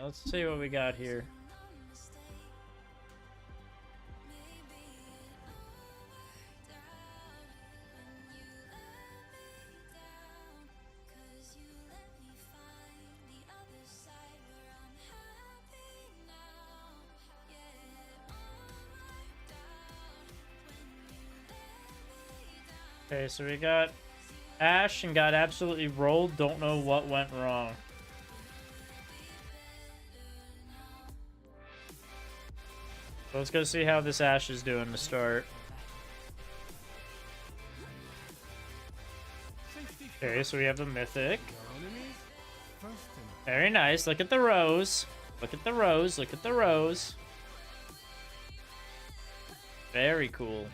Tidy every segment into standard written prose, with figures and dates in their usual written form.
let's see what we got here. Okay, so we got Ash and got absolutely rolled. Don't know what went wrong. So let's go see how this Ash is doing to start. Okay, so we have the Mythic. Very nice. Look at the rose. Look at the rose. Look at the rose. Very cool.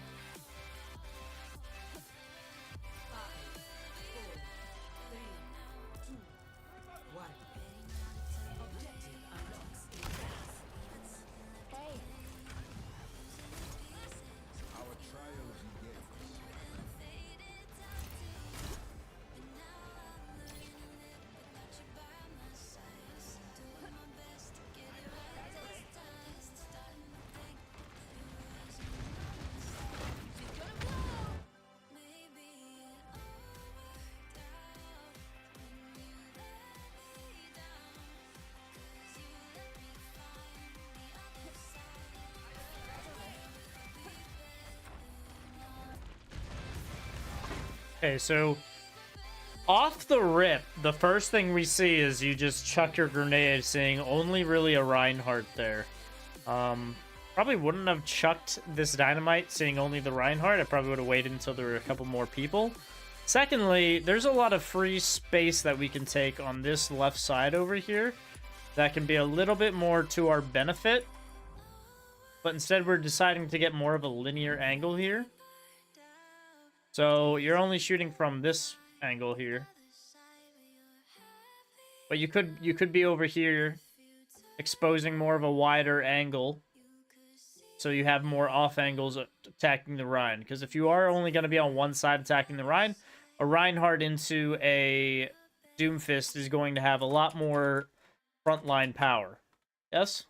Okay, so off the rip, the first thing we see is you just chuck your grenade, seeing only really a Reinhardt there. Probably wouldn't have chucked this dynamite, seeing only the Reinhardt. I probably would have waited until there were a couple more people. Secondly, there's a lot of free space that we can take on this left side over here that can be a little bit more to our benefit. But instead, we're deciding to get more of a linear angle here. So you're only shooting from this angle here. But you could be over here exposing more of a wider angle. So you have more off angles attacking the Rhine. Because if you are only going to be on one side attacking the Rhine, a Reinhardt into a Doomfist is going to have a lot more frontline power. Yes?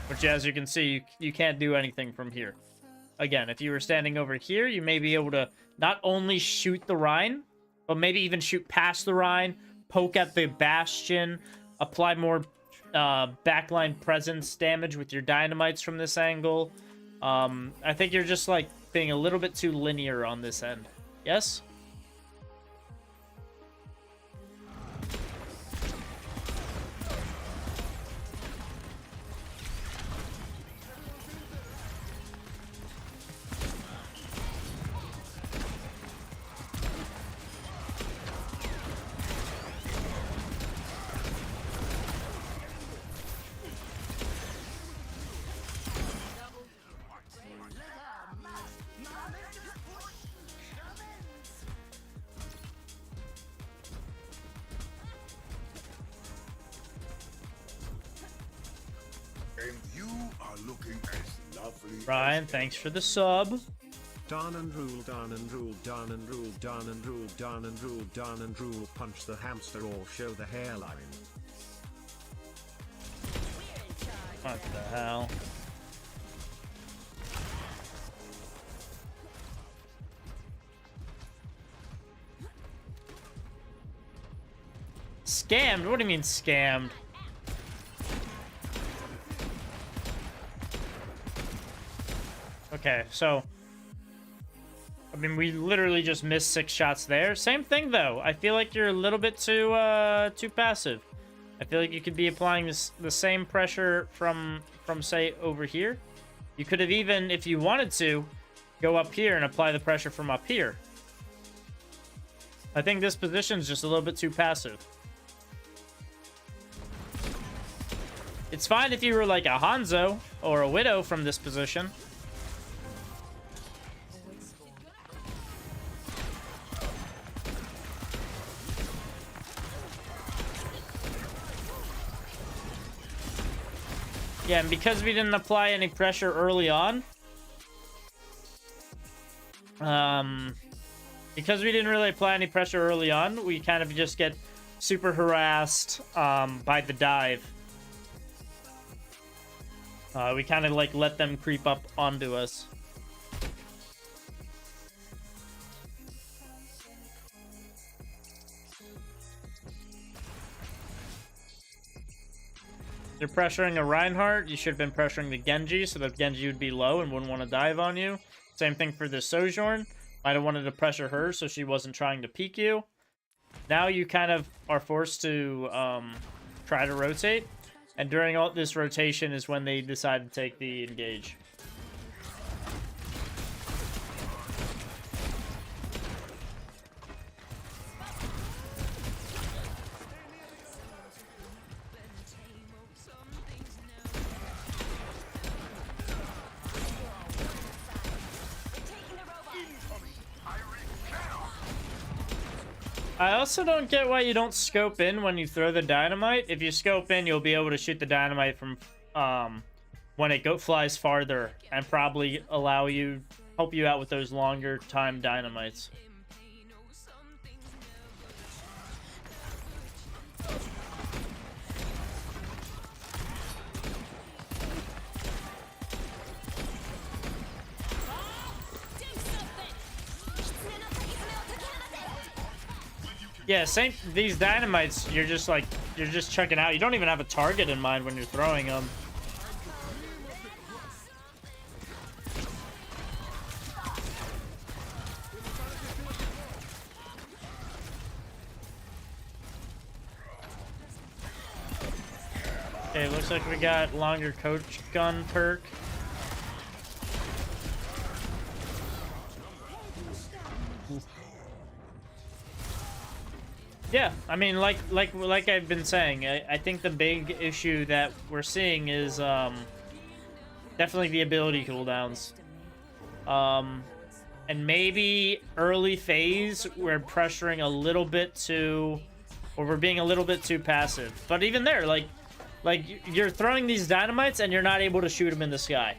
Which, as you can see, you can't do anything from here. Again, if you were standing over here, you may be able to not only shoot the Rhine, but maybe even shoot past the Rhine, poke at the Bastion, apply more backline presence damage with your dynamites from this angle. I think you're just, like, being a little bit too linear on this end. Yes? And you are looking as lovely. Ryan, thanks for the sub. Darn and rule, darn and rule, darn and rule, darn and rule, darn and rule, darn and rule, punch the hamster or show the hairline. What the hell? Scammed? What do you mean scammed? Okay, so I mean, we literally just missed 6 shots there. Same thing though. I feel like you're a little bit too passive. I feel like you could be applying the same pressure from say over here. You could have even, if you wanted to, go up here and apply the pressure from up here. I think this position's just a little bit too passive. It's fine if you were like a Hanzo or a Widow from this position. Yeah, and because we didn't apply any pressure early on, because we didn't really apply any pressure early on, we kind of just get super harassed by the dive. We kind of like let them creep up onto us. You're pressuring a Reinhardt, you should have been pressuring the Genji so that Genji would be low and wouldn't want to dive on you. Same thing for the Sojourn. Might have wanted to pressure her so she wasn't trying to peek you. Now you kind of are forced to try to rotate. And during all this rotation is when they decide to take the engage. I also don't get why you don't scope in when you throw the dynamite. If you scope in, you'll be able to shoot the dynamite from when it flies farther and probably help you out with those longer time dynamites. Yeah, same. These dynamites, you're just checking out. You don't even have a target in mind when you're throwing them. Okay, looks like we got longer coach gun perk. Yeah, I mean, like I've been saying, I think the big issue that we're seeing is definitely the ability cooldowns. And maybe early phase, we're pressuring a little bit too, or we're being a little bit too passive. But even there, like you're throwing these dynamites and you're not able to shoot them in the sky.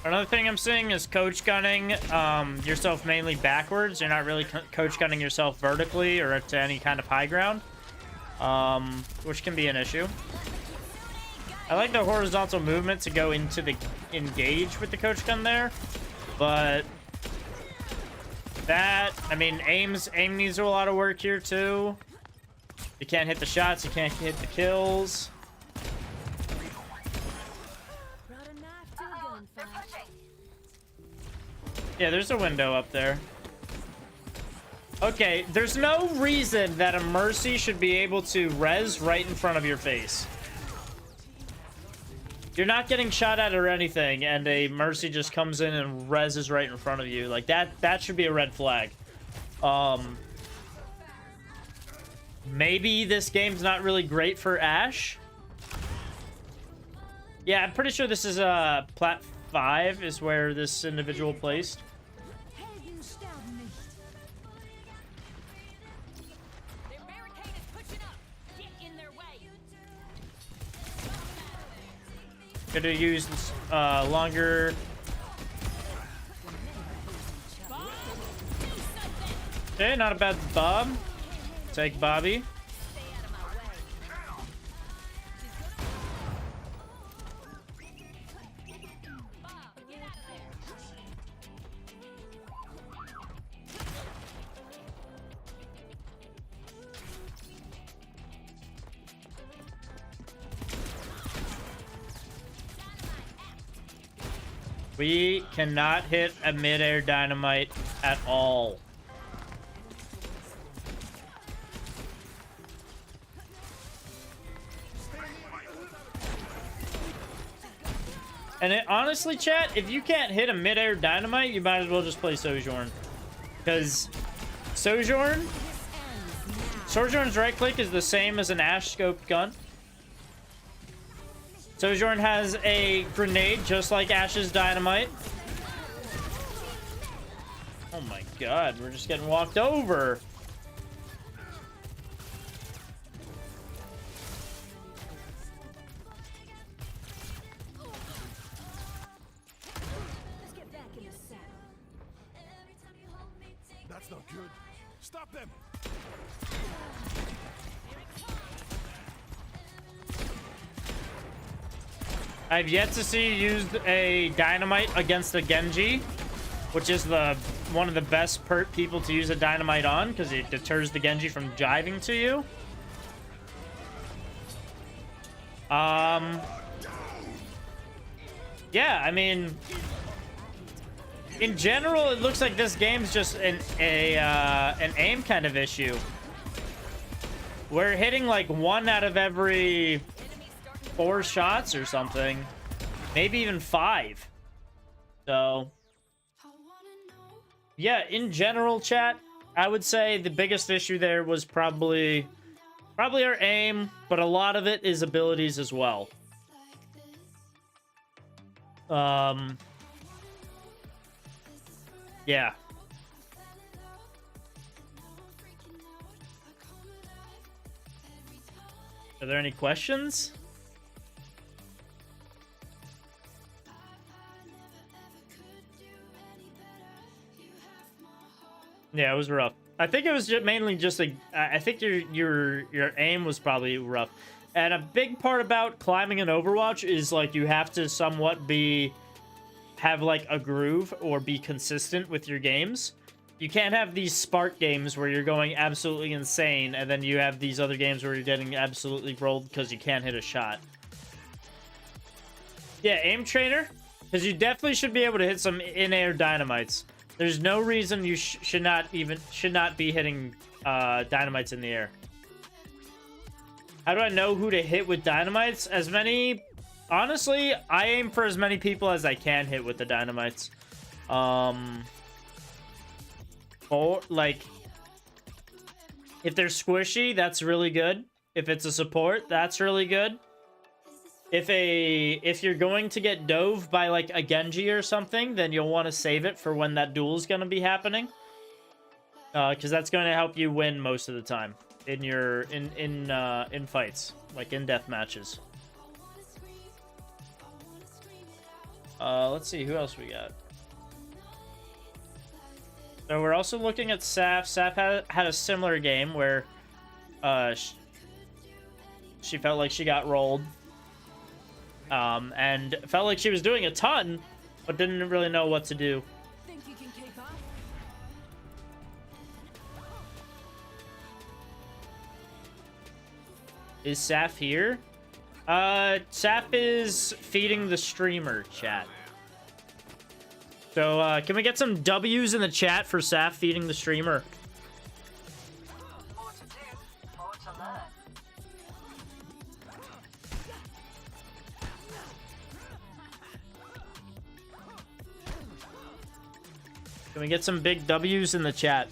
Another thing I'm seeing is coach gunning yourself mainly backwards. You're not really coach gunning yourself vertically or to any kind of high ground, which can be an issue. I like the horizontal movement to go into the engage with the coach gun there, but that, I mean, aim needs a lot of work here too. You can't hit the shots, you can't hit the kills. Yeah, there's a window up there. Okay, there's no reason that a Mercy should be able to res right in front of your face. You're not getting shot at or anything, and a Mercy just comes in and reses right in front of you. Like, that should be a red flag. Maybe this game's not really great for Ashe. Yeah, I'm pretty sure this is plat 5 is where this individual placed. Gonna use this, longer. Okay, not a bad Bob. Take Bobby. We cannot hit a mid-air dynamite at all. And honestly, chat, if you can't hit a mid-air dynamite, you might as well just play Sojourn. Because Sojourn, Sojourn's right click is the same as an Ash scoped gun. Sojourn has a grenade just like Ash's dynamite. Oh my god, we're just getting walked over. That's not good. Stop them. I've yet to see you use a dynamite against a Genji, which is one of the best people to use a dynamite on because it deters the Genji from jiving to you. Yeah, I mean, in general, it looks like this game's just an aim kind of issue. We're hitting like 1 out of every 4 shots or something, maybe even 5. So, yeah, in general, chat, I would say the biggest issue there was probably our aim, but a lot of it is abilities as well. Yeah. Are there any questions? Yeah, it was rough. I think it was mainly just like I think your aim was probably rough. And a big part about climbing in Overwatch is like you have to somewhat have like a groove or be consistent with your games. You can't have these spark games where you're going absolutely insane and then you have these other games where you're getting absolutely rolled because you can't hit a shot. Yeah, aim trainer, because you definitely should be able to hit some in-air dynamites. There's no reason you should not be hitting dynamites in the air. How do I know who to hit with dynamites? Honestly, I aim for as many people as I can hit with the dynamites. Or like, if they're squishy, that's really good. If it's a support, that's really good. If you're going to get dove by like a Genji or something, then you'll want to save it for when that duel is going to be happening. Because that's going to help you win most of the time in fights, like in death matches. Let's see who else we got. So we're also looking at Saf. Saf had a similar game where she felt like she got rolled. And felt like she was doing a ton, but didn't really know what to do. Think you can kick off? Is Saf here? Saf is feeding the streamer, chat. So, can we get some W's in the chat for Saf feeding the streamer? Can we get some big W's in the chat?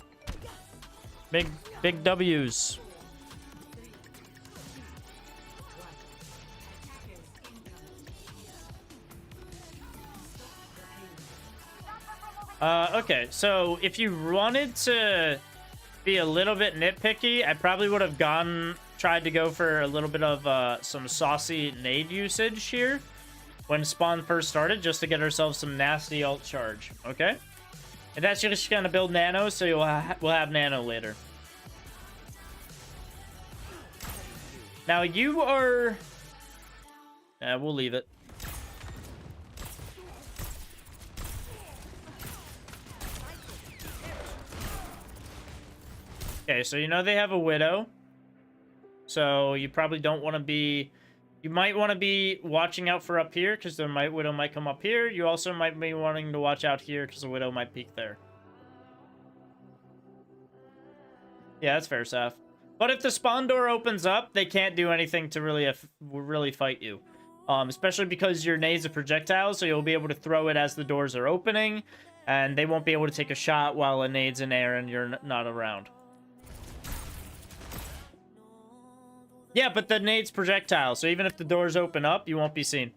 Big W's. Okay, so if you wanted to be a little bit nitpicky, I probably would have tried to go for a little bit of some saucy nade usage here when spawn first started, just to get ourselves some nasty ult charge, okay? And that's just gonna build nano, so we'll have nano later. Now you are... we'll leave it. Okay, so you know they have a Widow. So you probably don't want to be... You might want to be watching out for up here, because the Widow might come up here. You also might be wanting to watch out here, because the Widow might peek there. Yeah, that's fair, Saf. But if the spawn door opens up, they can't do anything to really fight you. Especially because your nade's a projectile, so you'll be able to throw it as the doors are opening, and they won't be able to take a shot while a nade's in air and you're not around. Yeah, but the nade's projectile, so even if the doors open up, you won't be seen.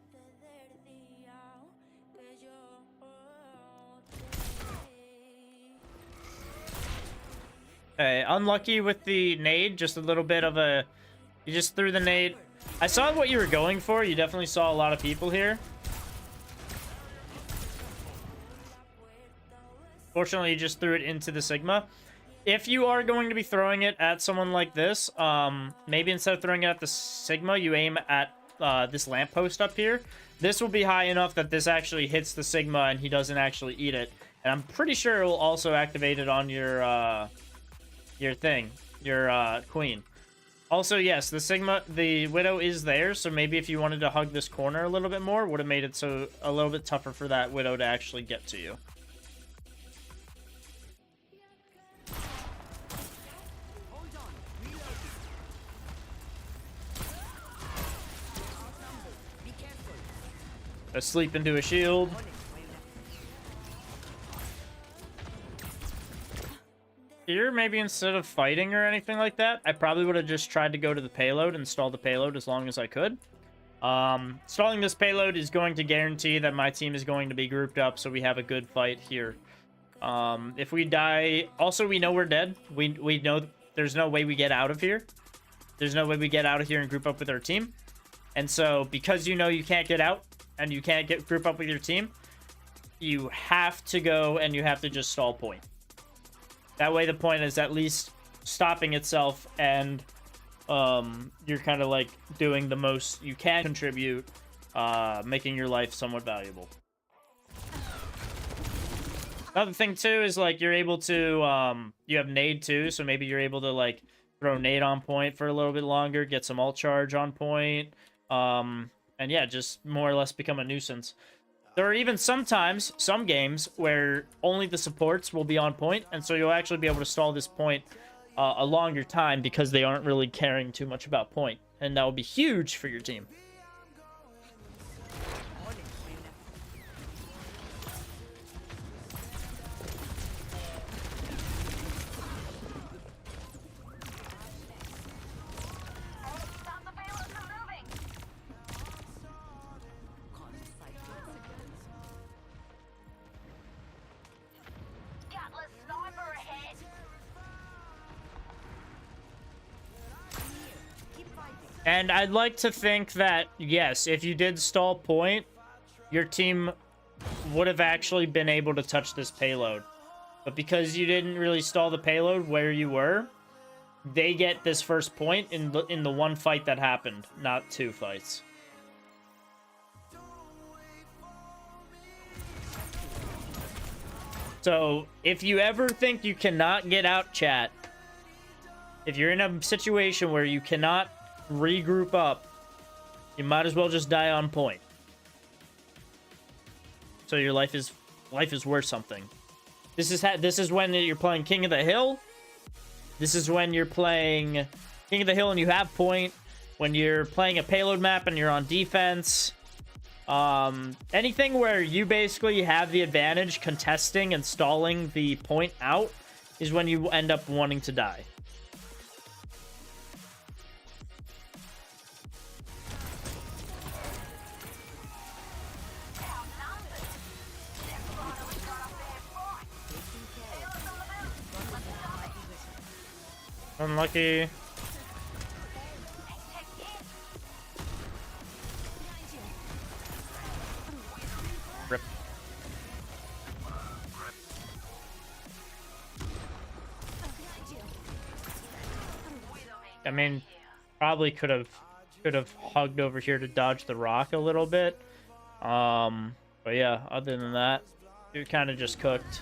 Okay, unlucky with the nade, just a little bit of a... You just threw the nade. I saw what you were going for. You definitely saw a lot of people here. Fortunately, you just threw it into the Sigma. If you are going to be throwing it at someone like this, maybe instead of throwing it at the Sigma, you aim at this lamppost up here. This will be high enough that this actually hits the Sigma and he doesn't actually eat it. And I'm pretty sure it will also activate it on your thing, your queen. Also, yes, the Widow is there, so maybe if you wanted to hug this corner a little bit more, would have made it so a little bit tougher for that Widow to actually get to you. Sleep into a shield. Here, maybe instead of fighting or anything like that, I probably would have just tried to go to the payload and stall the payload as long as I could. Stalling this payload is going to guarantee that my team is going to be grouped up, so we have a good fight here. If we die... Also, we know we're dead. We know there's no way we get out of here. There's no way we get out of here and group up with our team. And so, because you know you can't get out, and you can't group up with your team, you have to go and you have to just stall point. That way the point is at least stopping itself, and you're kind of like doing the most you can contribute, making your life somewhat valuable. Another thing too is like you're able to, you have nade too, so maybe you're able to like throw nade on point for a little bit longer, get some ult charge on point, and yeah, just more or less become a nuisance. There are even sometimes, some games, where only the supports will be on point, and so you'll actually be able to stall this point a longer time because they aren't really caring too much about point. And that will be huge for your team. And I'd like to think that, yes, if you did stall point, your team would have actually been able to touch this payload. But because you didn't really stall the payload where you were, they get this first point in the one fight that happened, not two fights. So, if you ever think you cannot get out, chat, if you're in a situation where you cannot regroup up, you might as well just die on point. So your life is worth something. This is when you're playing King of the Hill. This is when you're playing King of the Hill and you have point. When you're playing a payload map and you're on defense. Anything where you basically have the advantage contesting and stalling the point out is when you end up wanting to die. Unlucky. Rip. I mean, probably could have hugged over here to dodge the rock a little bit. But yeah, other than that, you're kind of just cooked.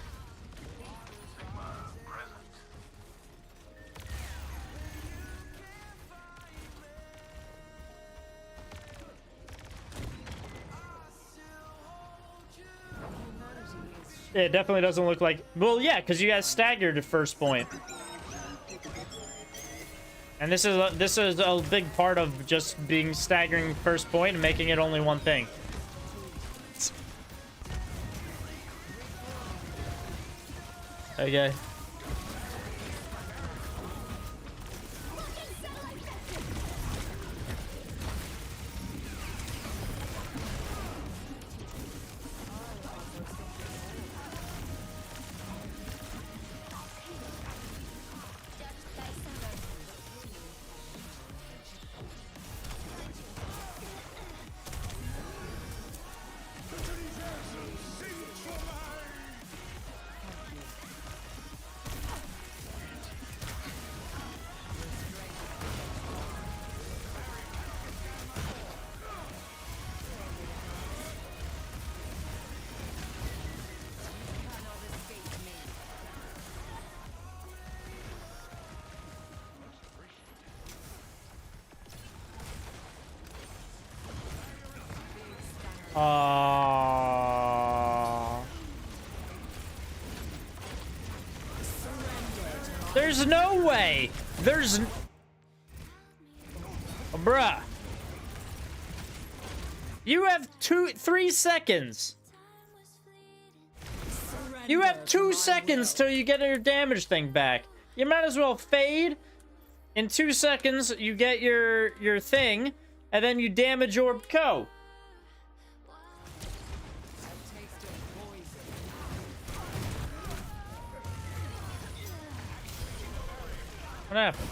It definitely doesn't look like... Well, yeah, because you guys staggered at first point. And this is a big part of just being staggering first point and making it only one thing. Okay. There's no way. There's... Bruh. You have 3 seconds. You have 2 seconds till you get your damage thing back. You might as well fade. In 2 seconds, you get your thing, and then you damage orb Co. What happened?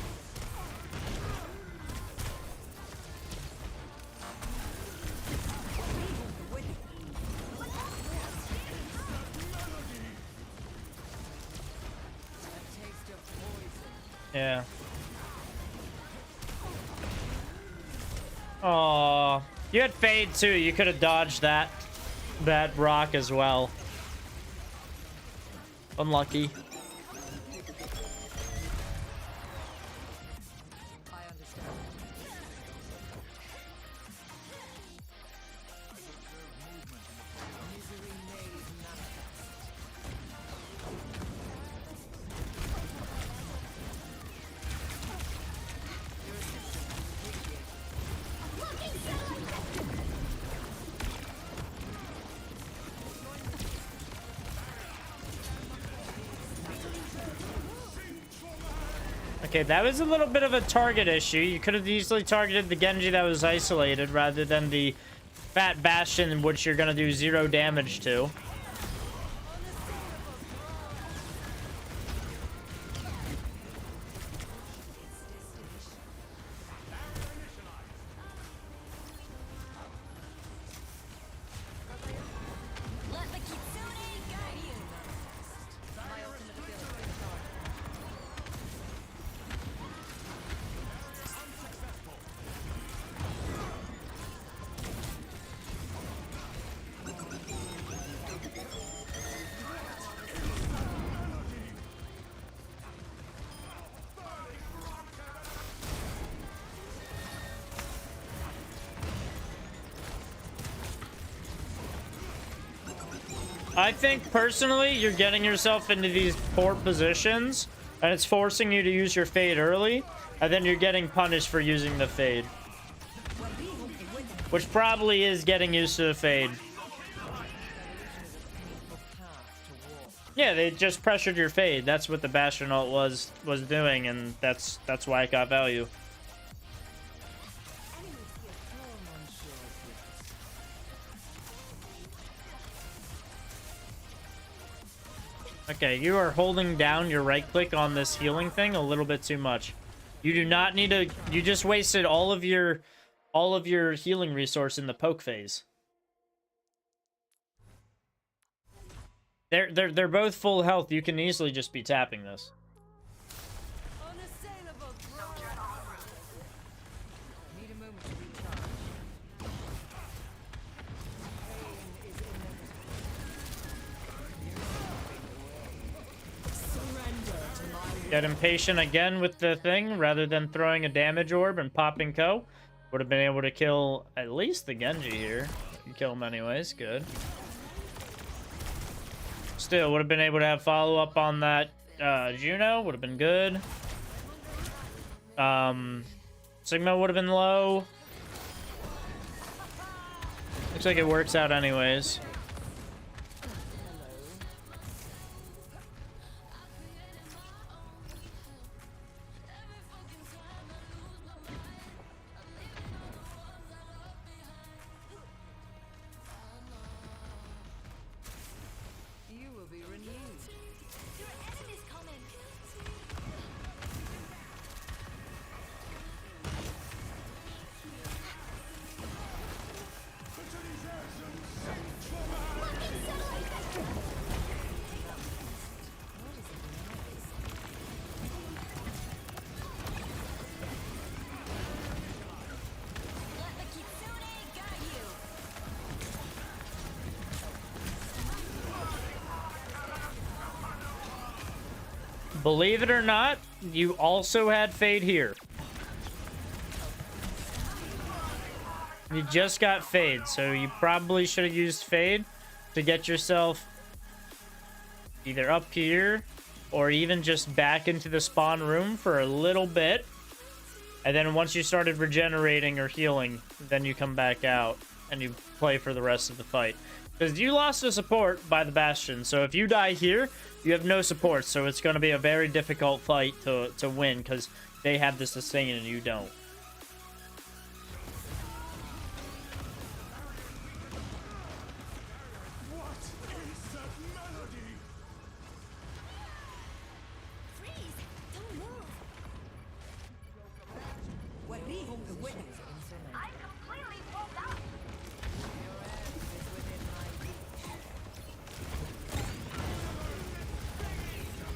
Yeah. Oh, you had fade too. You could have dodged that rock as well. Unlucky. Okay, that was a little bit of a target issue. You could have easily targeted the Genji that was isolated rather than the Fat Bastion, which you're going to do 0 damage to. I think personally you're getting yourself into these poor positions and it's forcing you to use your fade early, and then you're getting punished for using the fade, which probably is getting used to the fade. Yeah, they just pressured your fade. That's what the Bastion ult was doing, and that's why it got value. Okay, you are holding down your right click on this healing thing a little bit too much. You do not need to... You just wasted all of your healing resource in the poke phase. They're both full health. You can easily just be tapping this. Get impatient again with the thing rather than throwing a damage orb and popping Co. Would have been able to kill at least the Genji here. You kill him anyways, good. Still, would have been able to have follow-up on that Juno. Would have been good. Sigma would have been low. Looks like it works out anyways. Believe it or not, you also had fade here. You just got fade, so you probably should have used fade to get yourself either up here or even just back into the spawn room for a little bit. And then once you started regenerating or healing, then you come back out and you play for the rest of the fight. Because you lost a support by the Bastion, so if you die here, you have no support, so it's going to be a very difficult fight to win, because they have the sustain and you don't. What is that melody? Freeze! Don't move! I'm completely pulled out!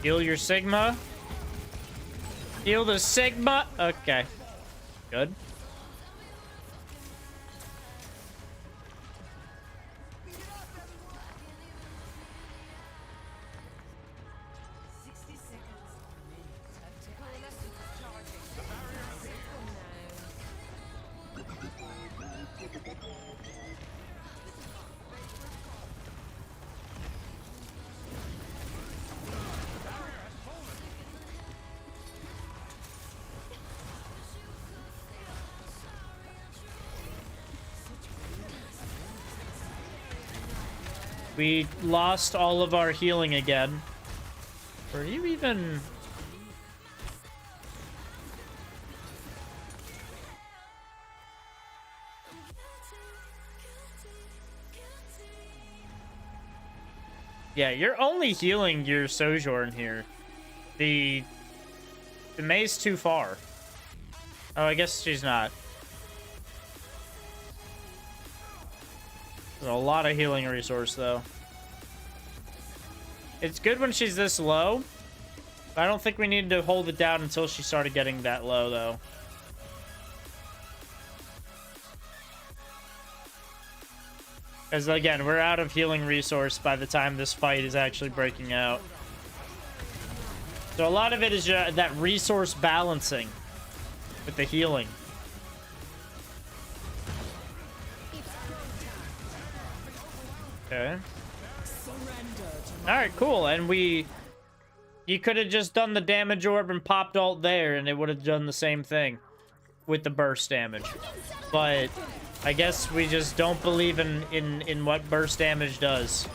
Heal your Sigma. Heal the Sigma. Okay. Good. We lost all of our healing again. Were you even... Yeah, you're only healing your Sojourn here. The May's too far. Oh, I guess she's not. There's a lot of healing resource, though. It's good when she's this low. But I don't think we need to hold it down until she started getting that low, though. Because, again, we're out of healing resource by the time this fight is actually breaking out. So a lot of it is that resource balancing with the healing. Okay. Alright, cool. And you could have just done the damage orb and popped ult there, and it would have done the same thing with the burst damage. But I guess we just don't believe in what burst damage does.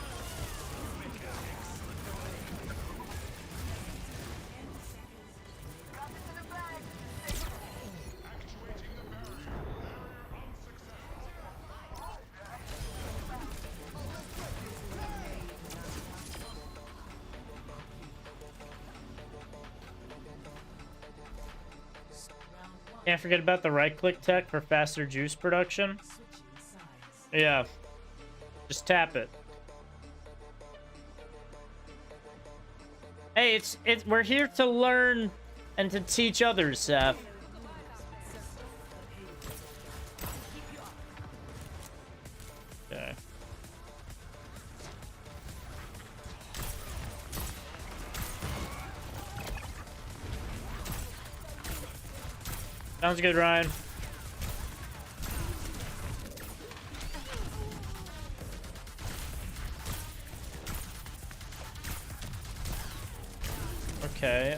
Can't forget about the right-click tech for faster juice production. Yeah. Just tap it. Hey, we're here to learn and to teach others, Seth. Okay. Sounds good, Ryan. Okay,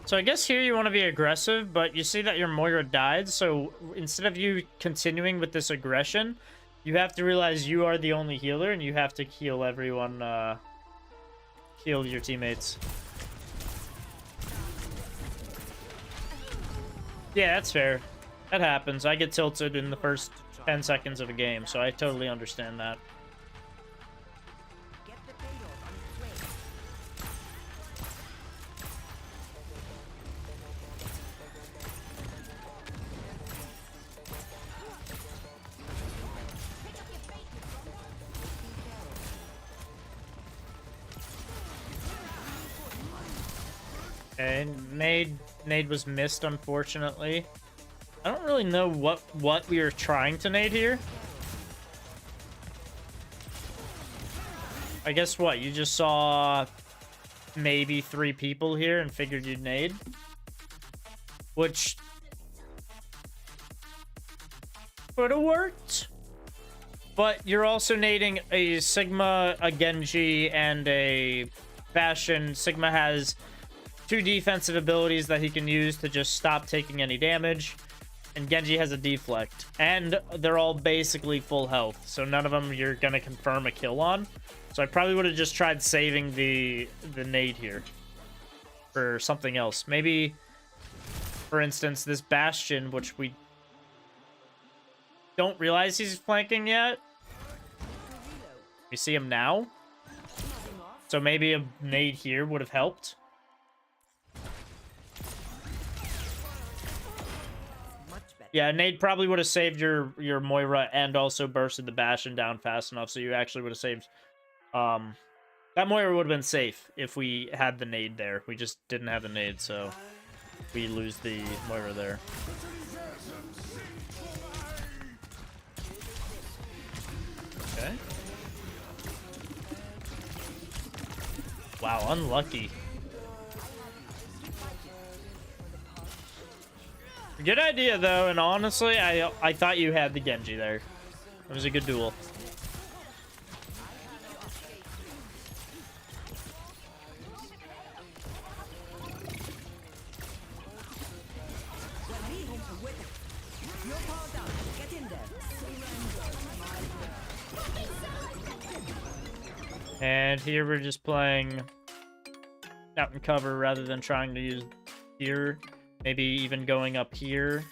so I guess here you want to be aggressive, but you see that your Moira died, so instead of you continuing with this aggression, you have to realize you are the only healer, and you have to heal everyone, heal your teammates. Yeah, that's fair. That happens. I get tilted in the first 10 seconds of a game, so I totally understand that. Okay, nade was missed, unfortunately. I don't really know what we were trying to nade here. I guess what? You just saw maybe 3 people here and figured you'd nade? Which could have worked. But you're also nading a Sigma, a Genji, and a Bastion. Sigma has 2 defensive abilities that he can use to just stop taking any damage. And Genji has a deflect. And they're all basically full health. So none of them you're going to confirm a kill on. So I probably would have just tried saving the nade here for something else. Maybe, for instance, this Bastion, which we don't realize he's flanking yet. We see him now. So maybe a nade here would have helped. Yeah, nade probably would have saved your Moira and also bursted the Bastion down fast enough, so you actually would have saved... that Moira would have been safe if we had the nade there. We just didn't have the nade, so we lose the Moira there. Okay. Wow, unlucky. Good idea, though, and honestly, I thought you had the Genji there. It was a good duel. And here we're just playing out in cover rather than trying to use here. Maybe even going up here.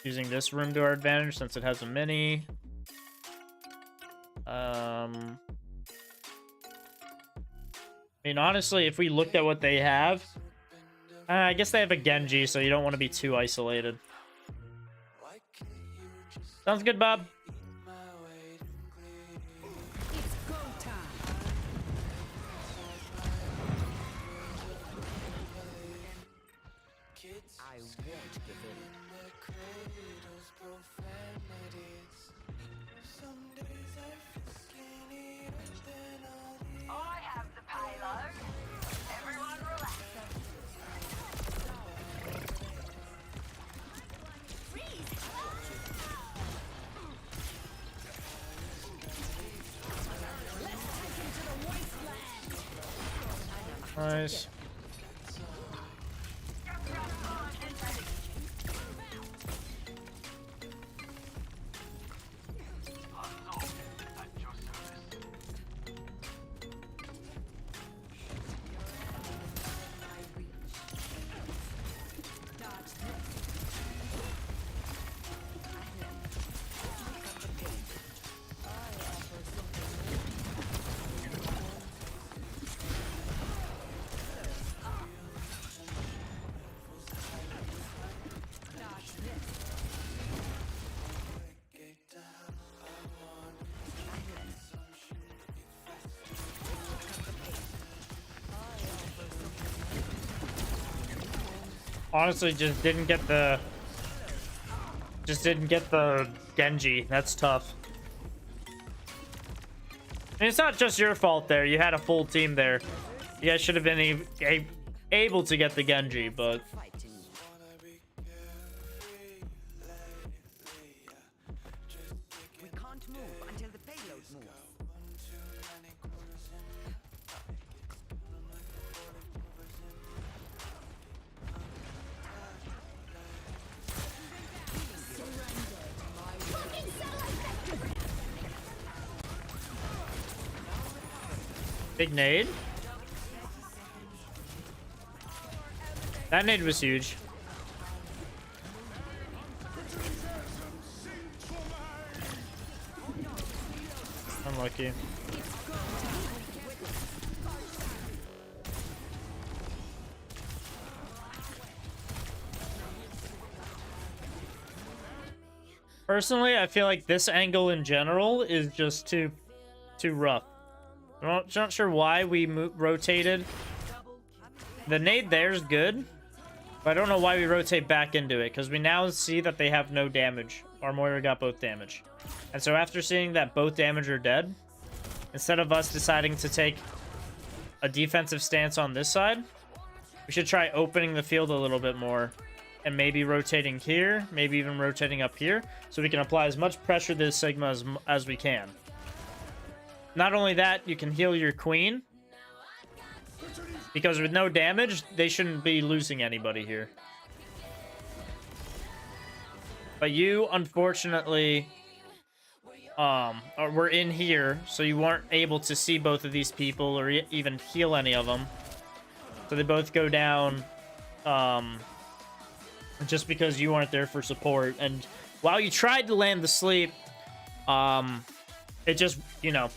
Using this room to our advantage since it has a mini. I mean, honestly, if we looked at what they have... I guess they have a Genji, so you don't want to be too isolated. Sounds good, Bob. I have the payload. Everyone relax. Freeze! Nice. Honestly, just didn't get the Genji. That's tough. And it's not just your fault there. You had a full team there. You guys should have been able to get the Genji, but... We can't move until the payload moves. Big nade. That nade was huge. Unlucky. Personally, I feel like this angle in general is just too rough. I'm not sure why we rotated. The nade there's good, But I don't know why we rotate back into it, because we now see that they have no damage. Our Moira got both damage. And so after seeing that both damage are dead, instead of us deciding to take a defensive stance on this side, we should try opening the field a little bit more. And maybe rotating here, maybe even rotating up here, so we can apply as much pressure to this Sigma as we can. Not only that, you can heal your queen. Because with no damage, they shouldn't be losing anybody here. But you, unfortunately, were in here, so you weren't able to see both of these people or even heal any of them. So they both go down, just because you weren't there for support. And while you tried to land the sleep, it just, you know,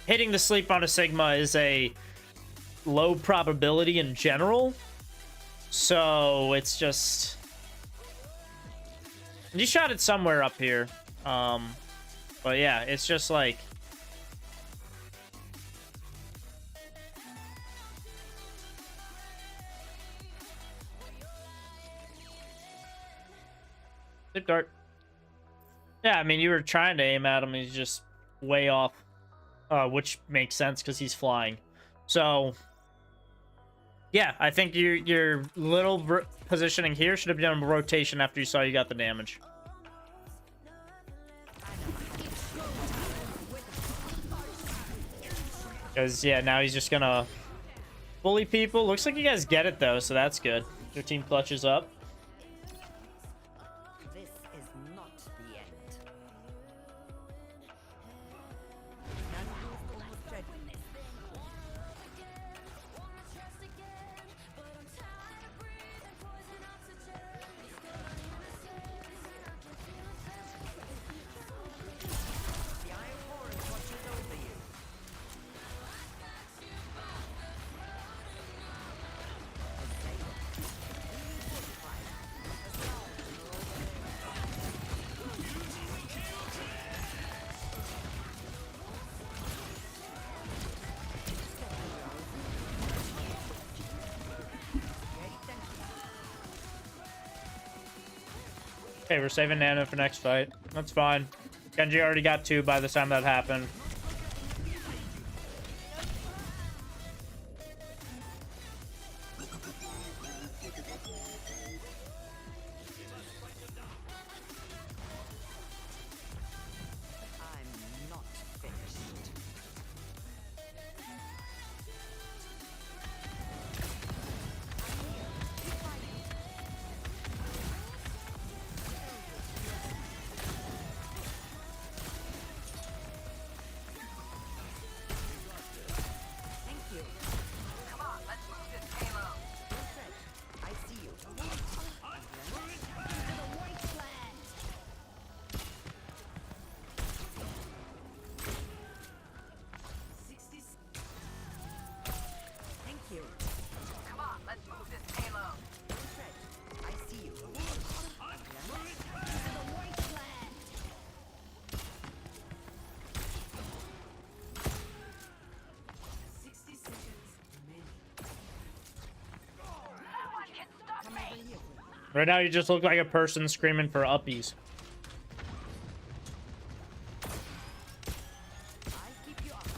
hitting the sleep on a Sigma is a low probability in general. So it's just... You shot it somewhere up here. But yeah, it's just like... Sleep dart. Yeah, I mean, you were trying to aim at him. He's just way off. Which makes sense because he's flying. So... Yeah, I think your little positioning here should have done a rotation after you saw you got the damage. Because, yeah, now he's just gonna bully people. Looks like you guys get it, though, so that's good. Your team clutches up. This is not the end. Nanru's almost ready. The Iron Forest watches over you. Okay, we're saving Nano for next fight. That's fine. Genji already got 2 by the time that happened. I'm not finished. Thank you. Come on, let's move this payload. Don't fret. I see you. Thank you. Come on, let's move this payload. Don't fret. I see you. Come over here. Right now, you just look like a person screaming for uppies. I keep you up.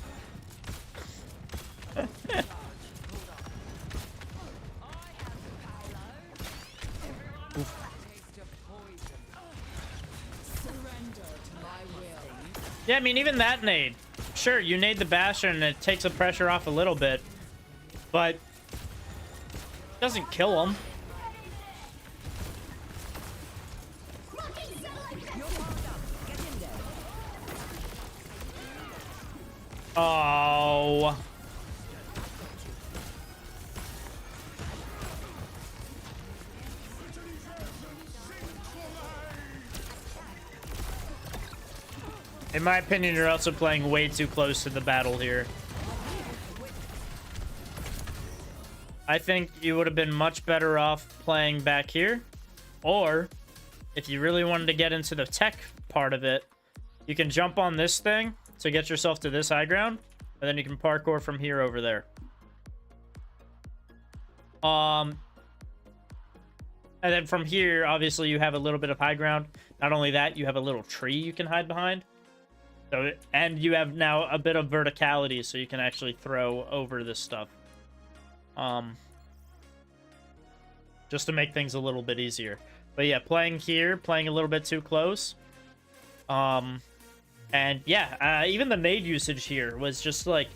Yeah, I mean, even that nade. Sure, you nade the Bastion and it takes the pressure off a little bit. But... doesn't kill him. Oh. In my opinion, you're also playing way too close to the battle here. I think you would have been much better off playing back here. Or, if you really wanted to get into the tech part of it, you can jump on this thing to get yourself to this high ground, and then you can parkour from here over there. And then from here, obviously, you have a little bit of high ground. Not only that, you have a little tree you can hide behind. So, and you have now a bit of verticality, so you can actually throw over this stuff. Just to make things a little bit easier. But yeah, playing here, playing a little bit too close. And yeah, even the nade usage here was just like,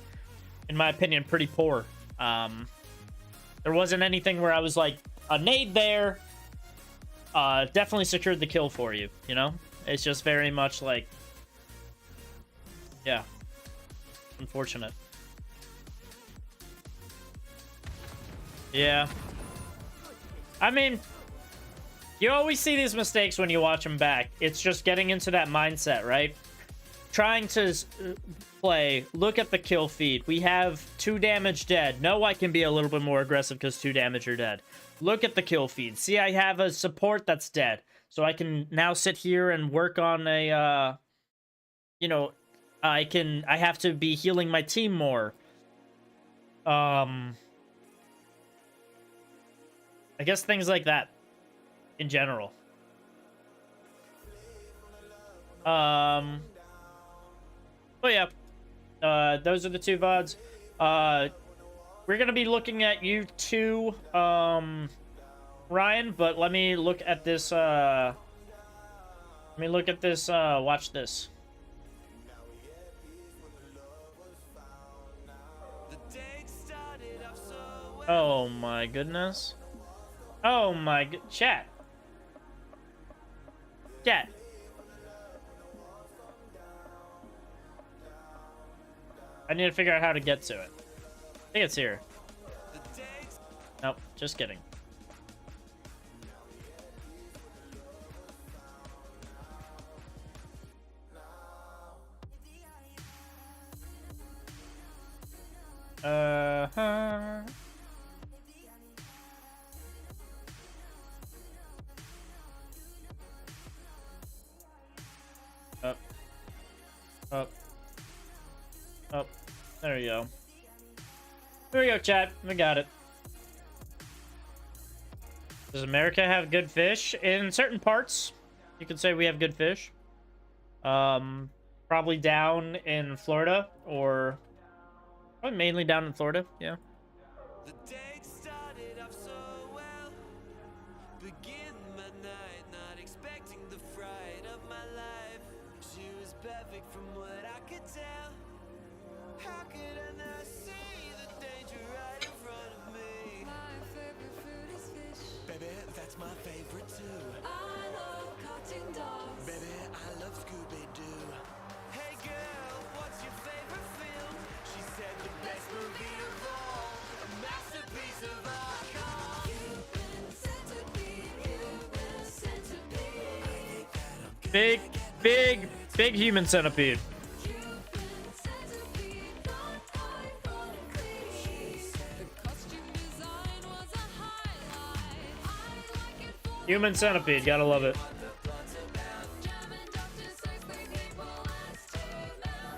in my opinion, pretty poor. There wasn't anything where I was like, a nade there definitely secured the kill for you, you know? It's just very much like, yeah, unfortunate. Yeah. I mean, you always see these mistakes when you watch them back. It's just getting into that mindset, right? Trying to play, look at the kill feed. We have 2 damage dead. No, I can be a little bit more aggressive because 2 damage are dead. Look at the kill feed. See, I have a support that's dead. So I can now sit here and work on a, you know, I have to be healing my team more. I guess things like that in general. But yeah, those are the 2 VODs. We're gonna be looking at you too, Ryan, but let me look at this, watch this. Oh my goodness. Oh my god, chat. Chat. I need to figure out how to get to it. I think it's here. Nope, just kidding. Up. There we go. There we go, chat. We got it. Does America have good fish? In certain parts, you could say we have good fish. Probably down in Florida, or probably mainly down in Florida, yeah. The day started off so well. Begin my night, not expecting the fright of my life. She was perfect from what I could tell. How could I not see the danger right in front of me? My favorite food is fish. Baby, that's my favorite too. I love cartoon dogs. Baby, I love Scooby-Doo. Hey girl, what's your favorite film? She said the best movie of all, a masterpiece of art called Human centipede, human centipede. Big human centipede. Human centipede, not ironically. The costume design was a highlight. I like it for Human centipede, gotta love it. German doctors say three people as two men.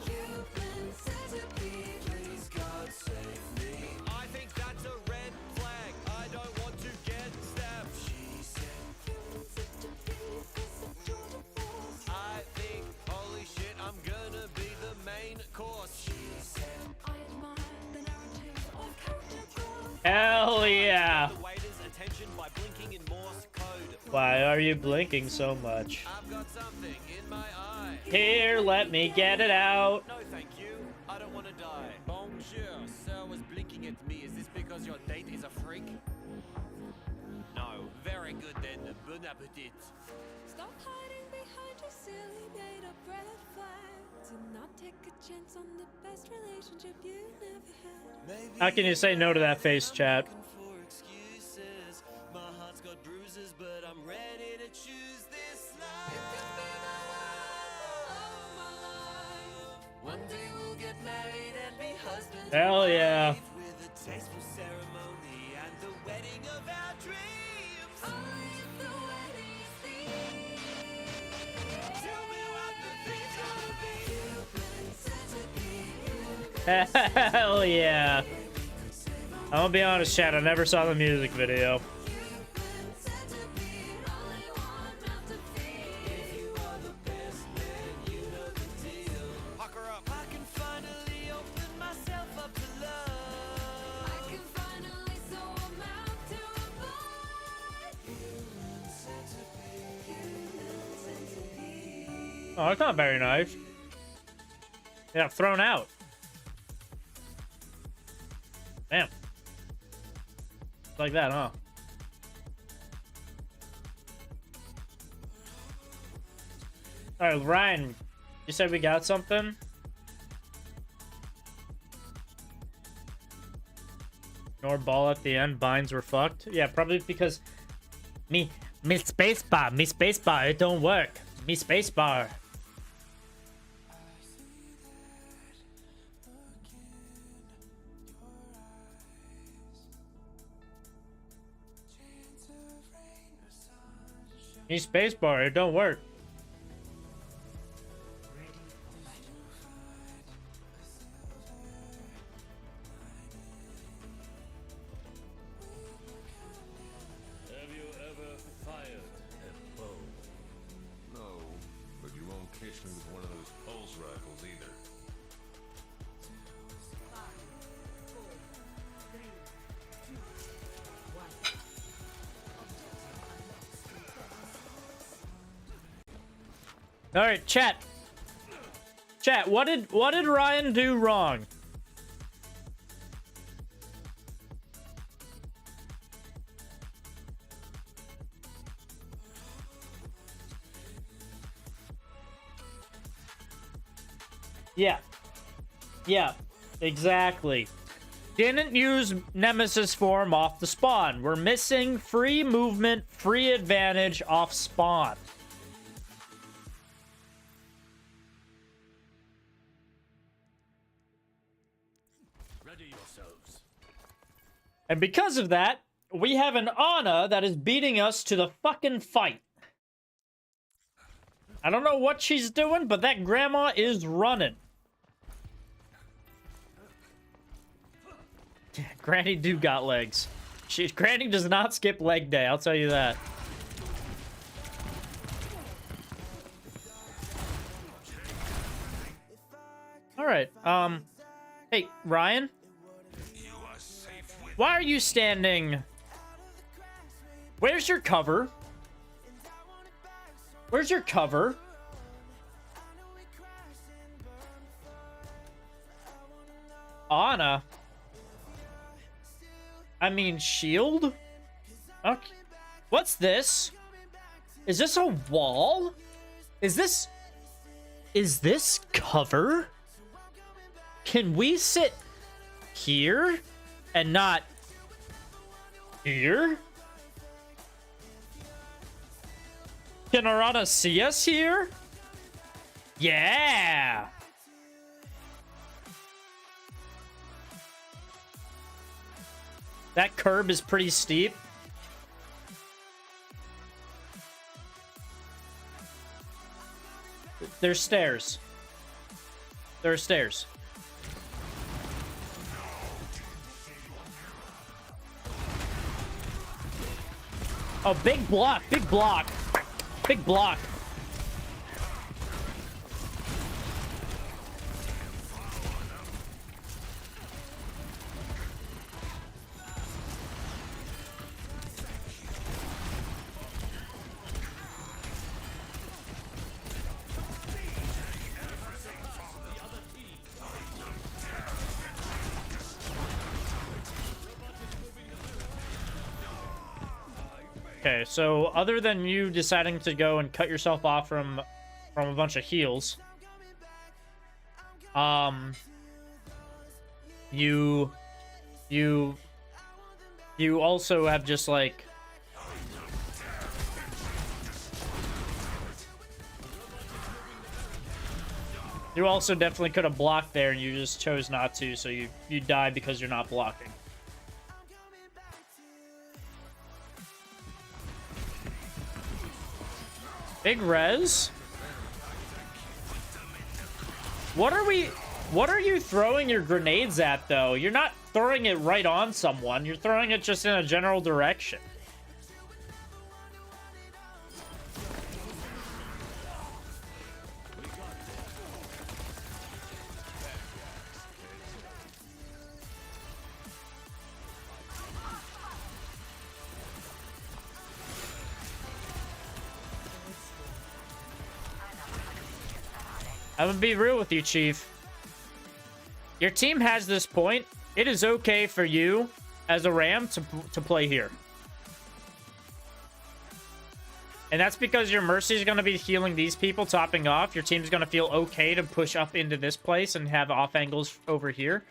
Human centipede, please God save me. I think that's a red flag. I don't want to get stabbed. She said, Human centipede is a tour de force. I think, holy shit, I'm gonna be the main course. She said, I admire the narrative of character growth. Hell yeah. the waiter's attention by blinking in Morse code. Why are you blinking so much? I've got something in my eye. Here, let me get it out. No, thank you. I don't want to die. Bonjour. Sir was blinking at me. Is this because your date is a freak? No. Very good then. Bon appetit. Stop hiding behind your silly made up red flag. Do not take a chance on the best relationship you never had. Maybe How can you say no to that face, chat? for excuses. My heart's got bruises, but I'm ready to choose this life. It could be the love of my life. One day we'll get married and be husbands. Hell yeah. With a tasteful ceremony and the wedding of our dreams. I am the wedding theme. Tell me what the thing's gonna be. Human centipede. Hell yeah. I'm gonna be honest, chat, I never saw the music video. Oh, that's not very nice. Yeah, thrown out. Damn. Like that, huh? Alright, Ryan, you said we got something? Ignore ball at the end, binds were fucked. Yeah, probably because me spacebar, it don't work. Me spacebar. Me spacebar, it don't work. Have you ever fired a bow? No, but you won't catch me with one of those pulse rifles either. 5, 4, 3, 2, 1. All right, chat. Chat, what did Ryan do wrong? Yeah. Yeah, exactly. Didn't use Nemesis form off the spawn. We're missing free movement, free advantage off spawn. Ready yourselves. And because of that, we have an Ana that is beating us to the fucking fight. I don't know what she's doing, but that grandma is running. Granny do got legs. Granny does not skip leg day, I'll tell you that. Alright, hey, Ryan? Why are you standing? Where's your cover? Where's your cover? Ana? I mean, shield? Okay. What's this? Is this a wall? Is this cover? Can we sit here and not here? Can Arana see us here? Yeah! That curb is pretty steep. There's stairs. There are stairs. Oh, big block, big block. Big block. Okay, so other than you deciding to go and cut yourself off from a bunch of heals, you also have just like you also definitely could have blocked there and you just chose not to, so you die because you're not blocking. Big res. What are you throwing your grenades at, though? You're not throwing it right on someone. You're throwing it just in a general direction. I'm gonna be real with you, Chief. Your team has this point. It is okay for you as a Ram to play here. And that's because your Mercy is going to be healing these people, topping off. Your team's going to feel okay to push up into this place and have off angles over here.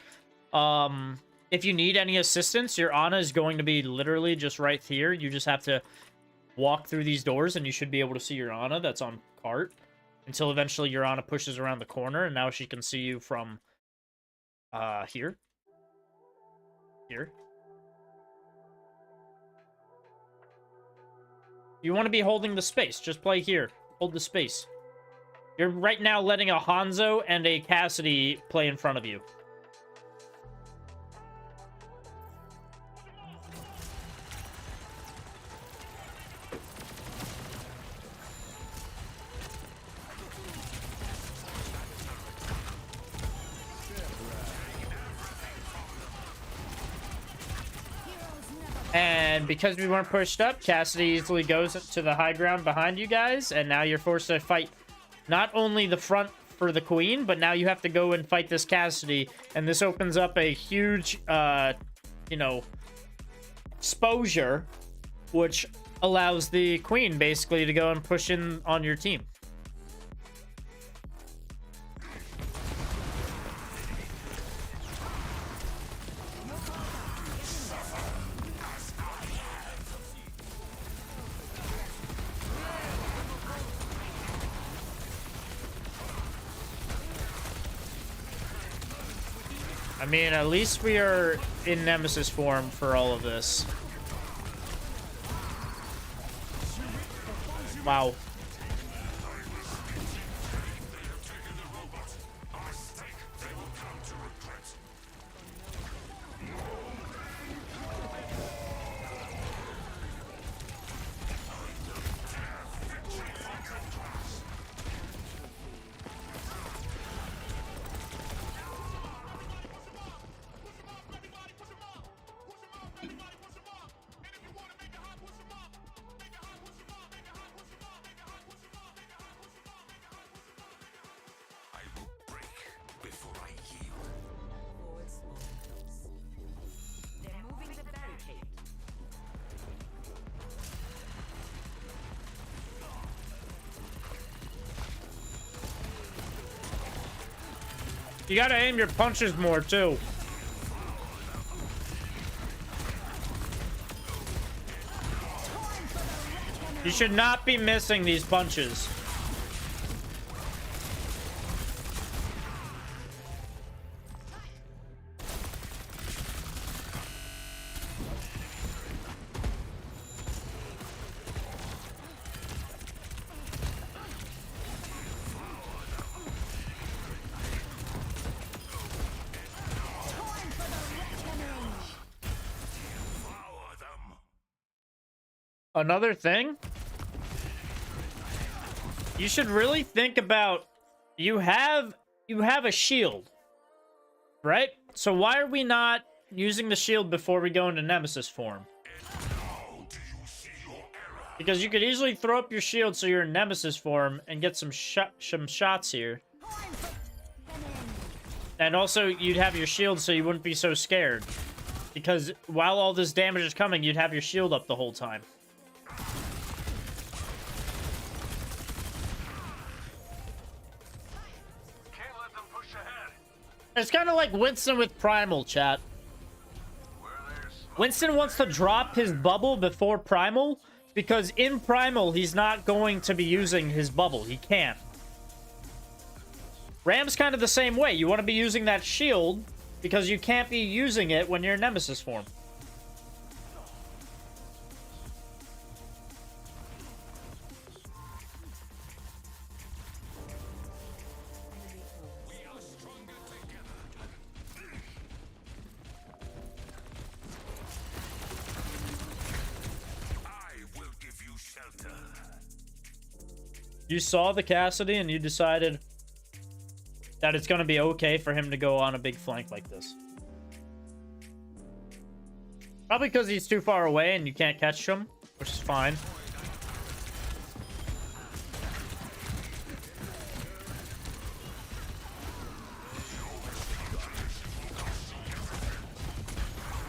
If you need any assistance, your Ana is going to be literally just right here. You just have to walk through these doors and you should be able to see your Ana that's on cart. Until eventually your Ana pushes around the corner and now she can see you from here. Here. You want to be holding the space. Just play here. Hold the space. You're right now letting a Hanzo and a Cassidy play in front of you. And because we weren't pushed up, Cassidy easily goes to the high ground behind you guys. And now you're forced to fight not only the front for the queen, but now you have to go and fight this Cassidy. And this opens up a huge, you know, exposure, which allows the queen basically to go and push in on your team. I mean, at least we are in Nemesis form for all of this. Wow. You gotta aim your punches more, too. You should not be missing these punches. Another thing, you should really think about, you have a shield, right? So why are we not using the shield before we go into Nemesis form? Because you could easily throw up your shield so you're in Nemesis form and get some shots here. And also, you'd have your shield so you wouldn't be so scared. Because while all this damage is coming, you'd have your shield up the whole time. It's kind of like Winston with Primal, chat. Winston wants to drop his bubble before Primal, because in Primal, he's not going to be using his bubble. He can't. Ram's kind of the same way. You want to be using that shield, because you can't be using it when you're in Nemesis form. You saw the Cassidy and you decided that it's going to be okay for him to go on a big flank like this. Probably because he's too far away and you can't catch him, which is fine.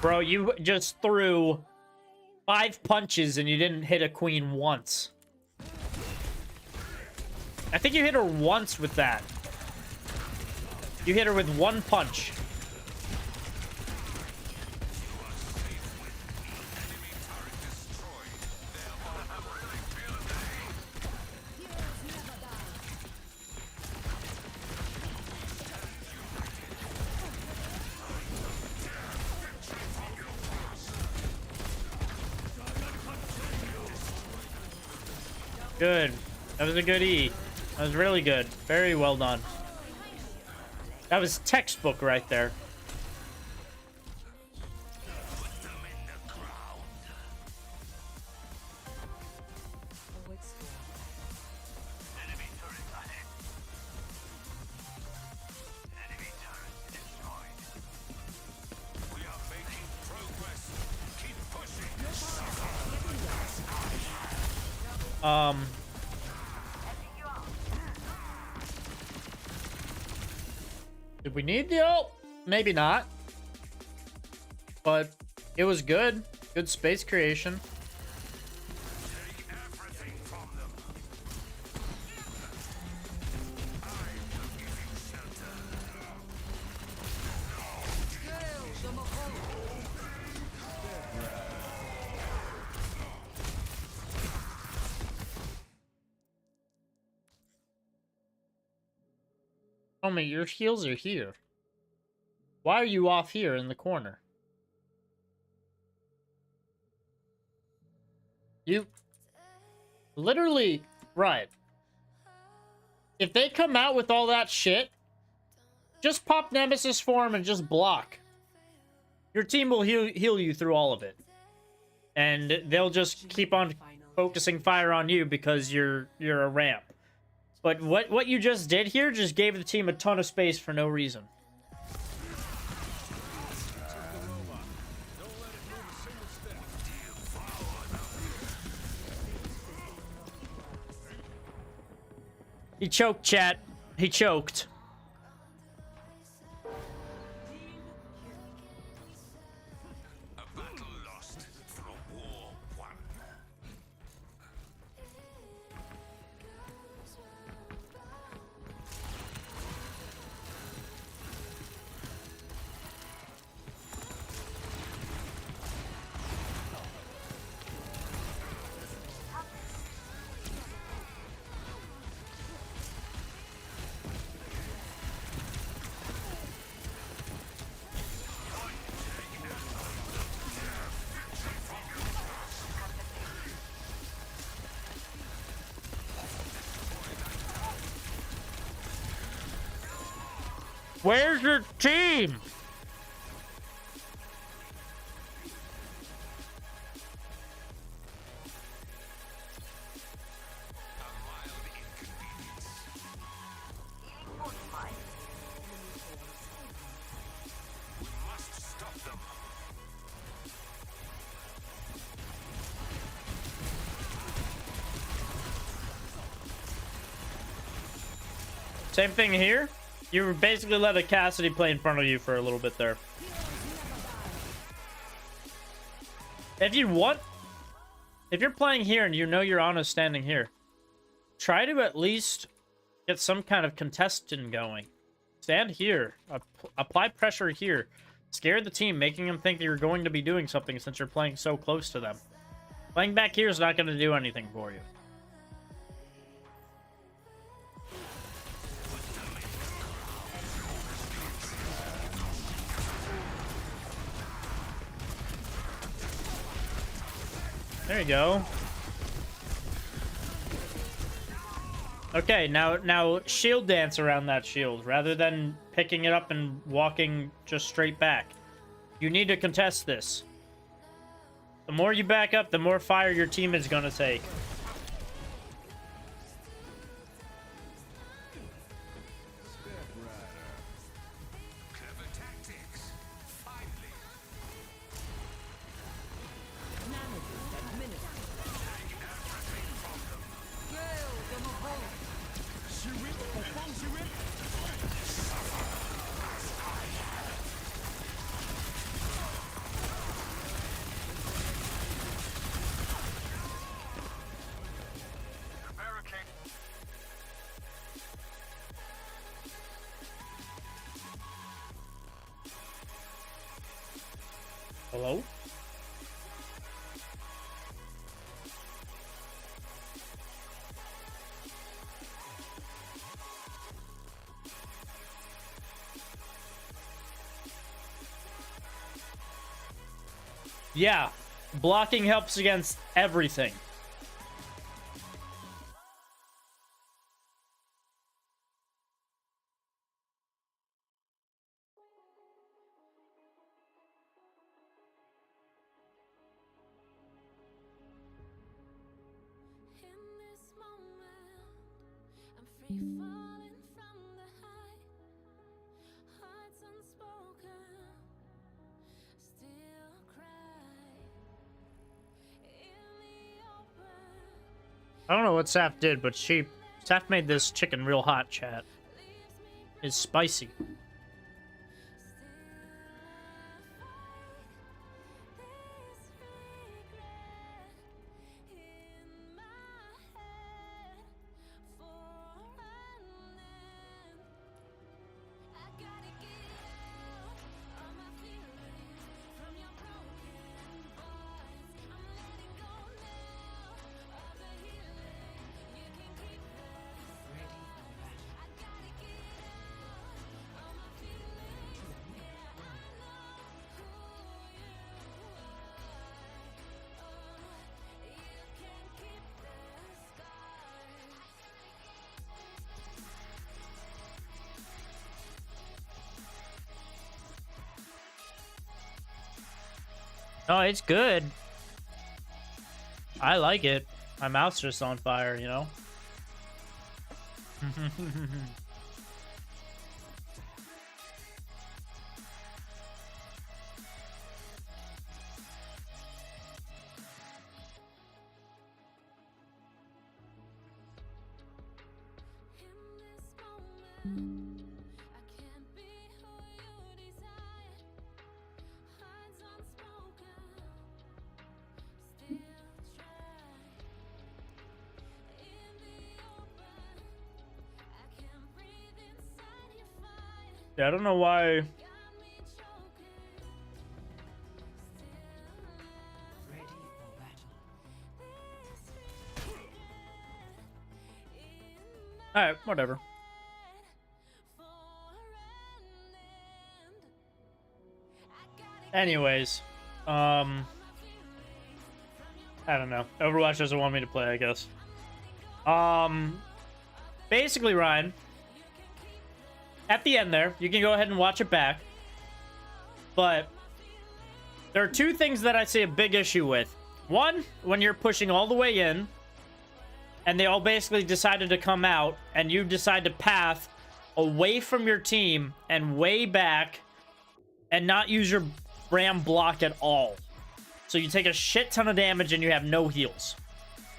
Bro, you just threw 5 punches and you didn't hit a queen once. I think you hit her once with that. You hit her with 1 punch. Good. That was a good E. That was really good. Very well done. That was textbook right there. Did we need the ult? Maybe not. But it was good. Good space creation. Tell me, your heals are here. Why are you off here in the corner? You... Literally... Right. If they come out with all that shit, just pop Nemesis form and just block. Your team will heal you through all of it. And they'll just keep on focusing fire on you because you're a ramp. But what you just did here just gave the team a ton of space for no reason. He choked, chat. He choked. A battle lost for a war won. Where's your team? Same thing here. You basically let a Cassidy play in front of you for a little bit there. If you're playing here and you know your Ana's standing here, try to at least get some kind of contestant going. Stand here. Apply pressure here. Scare the team, making them think that you're going to be doing something since you're playing so close to them. Playing back here is not going to do anything for you. There you go. Okay, now shield dance around that shield rather than picking it up and walking just straight back. You need to contest this. The more you back up, the more fire your team is gonna take. Yeah, blocking helps against everything. In this moment, I'm free falling from the high. Hearts unspoken, still cry. In the open, I don't know what Saf did, but Saf made this chicken real hot, chat. It's spicy. Oh, it's good. I like it. My mouth's just on fire, you know? in this moment, I can't be who you desire. Hearts unspoken, still try. In the open, I can't breathe inside your fire. Yeah, I don't know why. Got me choking, still ready for battle. This regret in my Alright, whatever. for an end. I gotta Anyways, I don't know. Overwatch doesn't want me to play, I guess. Basically, Ryan, at the end there, you can go ahead and watch it back. But there are two things that I see a big issue with. One, when you're pushing all the way in, and they all basically decided to come out, and you decide to path away from your team and way back and not use your Ram block at all. So you take a shit ton of damage and you have no heals.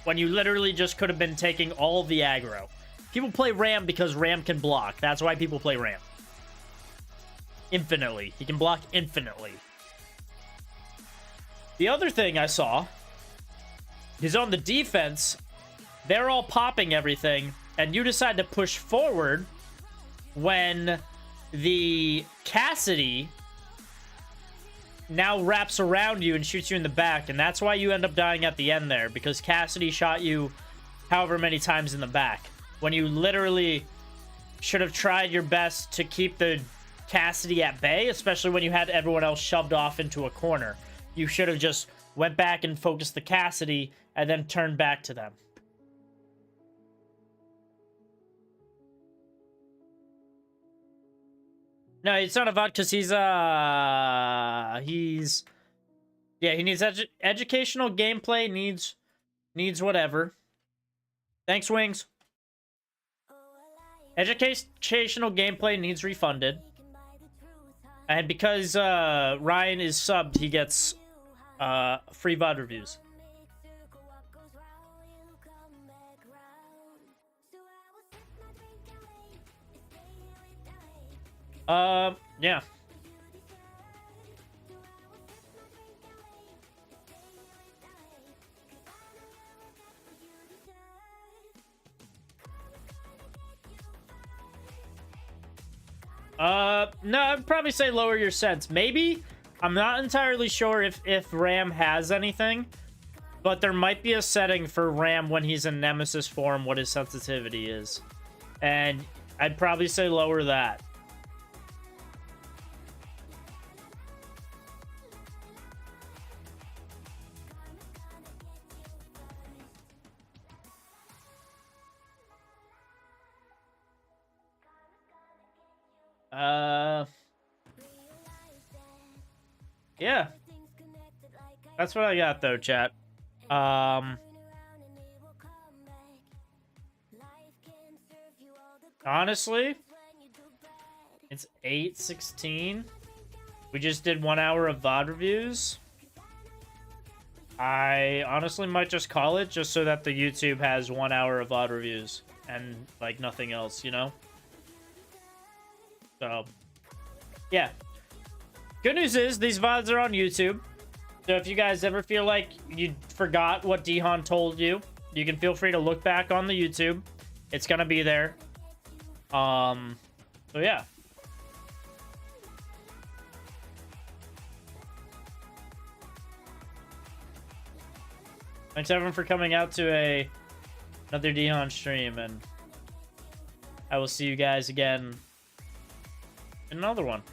When you literally just could have been taking all of the aggro. People play Ram because Ram can block. That's why people play Ram. Infinitely. He can block infinitely. The other thing I saw is on the defense, they're all popping everything, and you decide to push forward when the Cassidy now wraps around you and shoots you in the back, and that's why you end up dying at the end there, because Cassidy shot you however many times in the back, when you literally should have tried your best to keep the Cassidy at bay, especially when you had everyone else shoved off into a corner. You should have just went back and focused the Cassidy and then turned back to them. No, it's not a VOD because yeah, he needs educational gameplay, needs whatever. Thanks, Wings. Educational gameplay needs refunded. And because Ryan is subbed, he gets free VOD reviews. Yeah. No, I'd probably say lower your sense. Maybe. I'm not entirely sure if Ram has anything, but there might be a setting for Ram when he's in Nemesis form, what his sensitivity is. And I'd probably say lower that. Yeah. That's what I got though, chat. Honestly, it's 8:16. We just did 1 hour of VOD reviews. I honestly might just call it just so that the YouTube has 1 hour of VOD reviews and like nothing else, you know? So, yeah. Good news is these VODs are on YouTube. So if you guys ever feel like you forgot what Dihan told you, you can feel free to look back on the YouTube. It's gonna be there. So yeah. Thanks everyone for coming out to another Dihan stream, and I will see you guys again in another one.